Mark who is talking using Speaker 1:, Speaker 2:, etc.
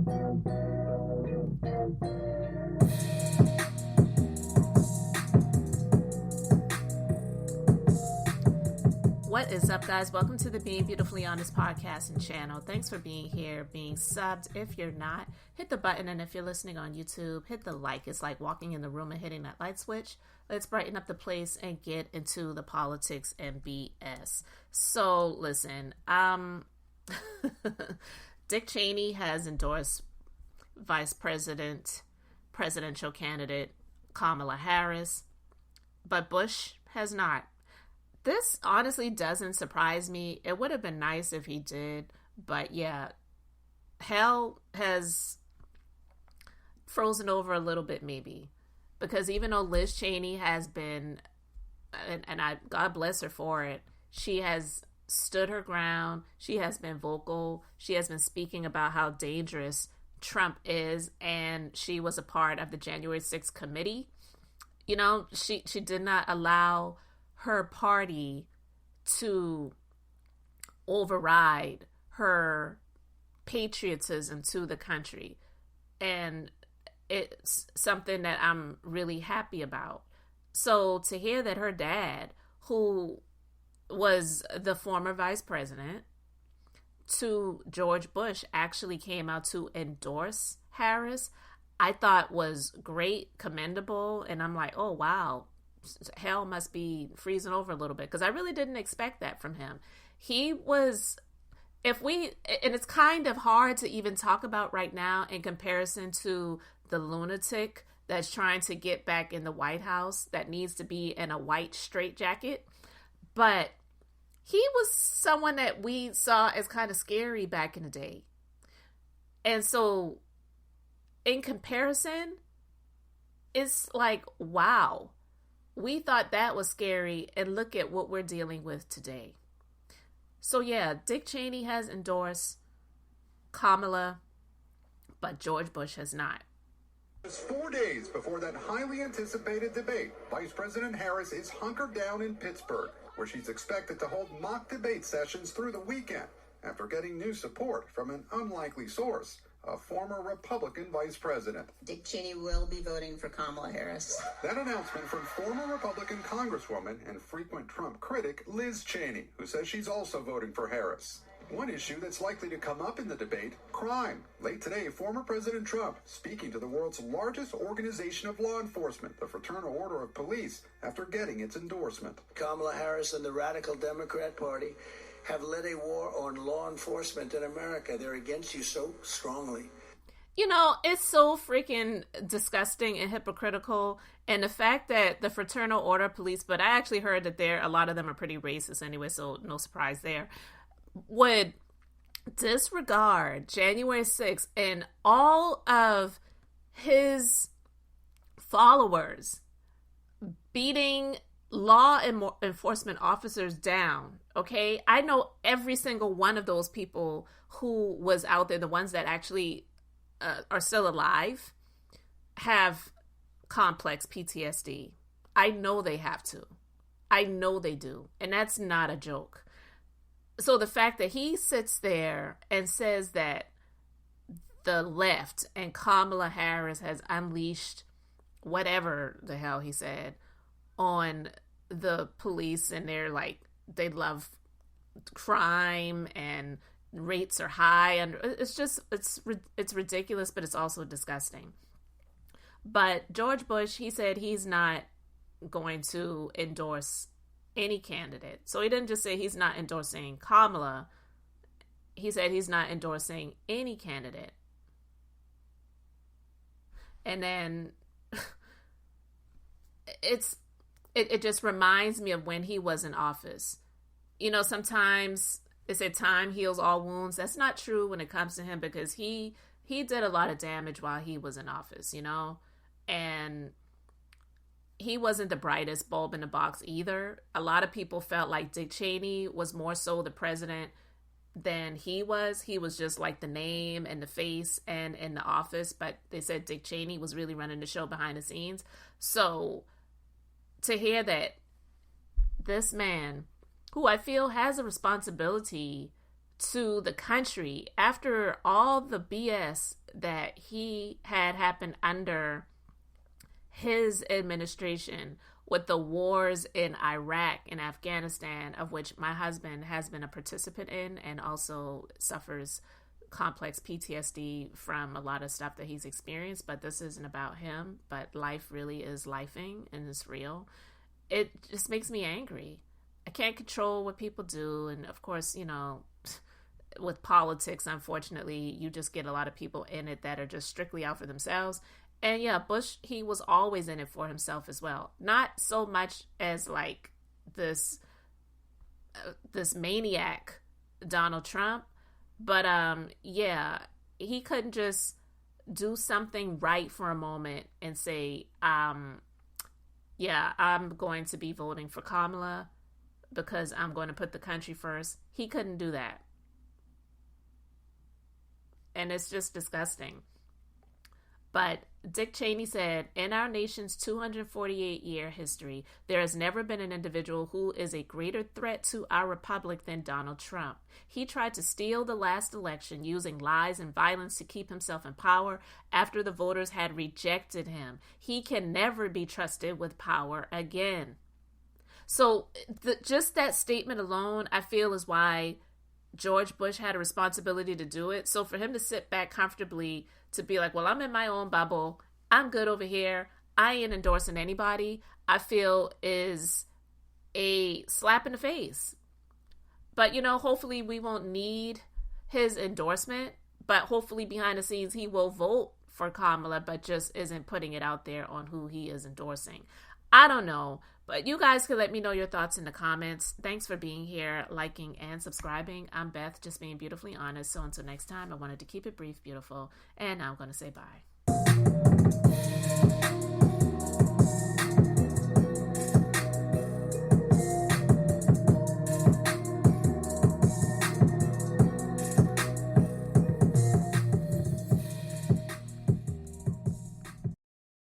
Speaker 1: What is up, guys? Welcome to the Being Beautifully Honest podcast and channel. Thanks for being here, being subbed. If you're not, hit the button, and if you're listening on YouTube, hit the like. It's like walking in the room and hitting that light switch. Let's brighten up the place and get into the politics and BS. So, listen, Dick Cheney has endorsed presidential candidate Kamala Harris, but Bush has not. This honestly doesn't surprise me. It would have been nice if he did, but yeah, hell has frozen over a little bit maybe, because even though Liz Cheney has been, and I God bless her for it, she has stood her ground. She has been vocal. She has been speaking about how dangerous Trump is, and she was a part of the January 6th committee. You know, she did not allow her party to override her patriotism to the country. And it's something that I'm really happy about. So to hear that her dad, who was the former vice president to George Bush, actually came out to endorse Harris, I thought was great, commendable. And I'm like, oh, wow. Hell must be freezing over a little bit, because I really didn't expect that from him. He was, and it's kind of hard to even talk about right now in comparison to the lunatic that's trying to get back in the White House that needs to be in a white straitjacket. But he was someone that we saw as kind of scary back in the day. And so in comparison, it's like, wow. We thought that was scary, and look at what we're dealing with today. So yeah, Dick Cheney has endorsed Kamala, but George Bush has not.
Speaker 2: Just 4 days before that highly anticipated debate, Vice President Harris is hunkered down in Pittsburgh, where she's expected to hold mock debate sessions through the weekend after getting new support from an unlikely source, a former Republican vice president.
Speaker 3: Dick Cheney will be voting for Kamala Harris.
Speaker 2: That announcement from former Republican Congresswoman and frequent Trump critic Liz Cheney, who says she's also voting for Harris. One issue that's likely to come up in the debate, crime. Late today, former President Trump speaking to the world's largest organization of law enforcement, the Fraternal Order of Police, after getting its endorsement.
Speaker 4: Kamala Harris and the radical Democrat Party have led a war on law enforcement in America. They're against you so strongly.
Speaker 1: You know, it's so freaking disgusting and hypocritical. And the fact that the Fraternal Order of Police, but I actually heard that a lot of them are pretty racist anyway, so no surprise there, would disregard January 6th and all of his followers beating law enforcement officers down. Okay, I know every single one of those people who was out there, the ones that actually are still alive, have complex PTSD. I know they have to. I know they do. And that's not a joke. So the fact that he sits there and says that the left and Kamala Harris has unleashed whatever the hell he said on the police, and they love crime and rates are high, and it's ridiculous, but it's also disgusting. But George Bush, he said he's not going to endorse any candidate. So he didn't just say he's not endorsing Kamala. He said he's not endorsing any candidate. And then it just reminds me of when he was in office. You know, sometimes they say time heals all wounds. That's not true when it comes to him, because he did a lot of damage while he was in office, you know, and he wasn't the brightest bulb in the box either. A lot of people felt like Dick Cheney was more so the president than he was. He was just like the name and the face and in the office, but they said Dick Cheney was really running the show behind the scenes. So to hear that this man, who I feel has a responsibility to the country after all the BS that he had happened under his administration with the wars in Iraq and Afghanistan, of which my husband has been a participant in and also suffers complex PTSD from a lot of stuff that he's experienced. But this isn't about him, but life really is lifing and it's real. It just makes me angry. I can't control what people do. And of course, you know, with politics, unfortunately, you just get a lot of people in it that are just strictly out for themselves. And yeah, Bush, he was always in it for himself as well. Not so much as like this maniac Donald Trump, but yeah, he couldn't just do something right for a moment and say, yeah, I'm going to be voting for Kamala because I'm going to put the country first. He couldn't do that. And it's just disgusting. But Dick Cheney said, in our nation's 248-year history, there has never been an individual who is a greater threat to our republic than Donald Trump. He tried to steal the last election using lies and violence to keep himself in power after the voters had rejected him. He can never be trusted with power again. So just that statement alone, I feel, is why George Bush had a responsibility to do it. So for him to sit back comfortably to be like, well, I'm in my own bubble, I'm good over here, I ain't endorsing anybody, I feel is a slap in the face. But, you know, hopefully we won't need his endorsement, but hopefully behind the scenes he will vote for Kamala, but just isn't putting it out there on who he is endorsing. I don't know, but you guys can let me know your thoughts in the comments. Thanks for being here, liking, and subscribing. I'm Beth, just being beautifully honest. So until next time, I wanted to keep it brief, beautiful, and now I'm going to say bye.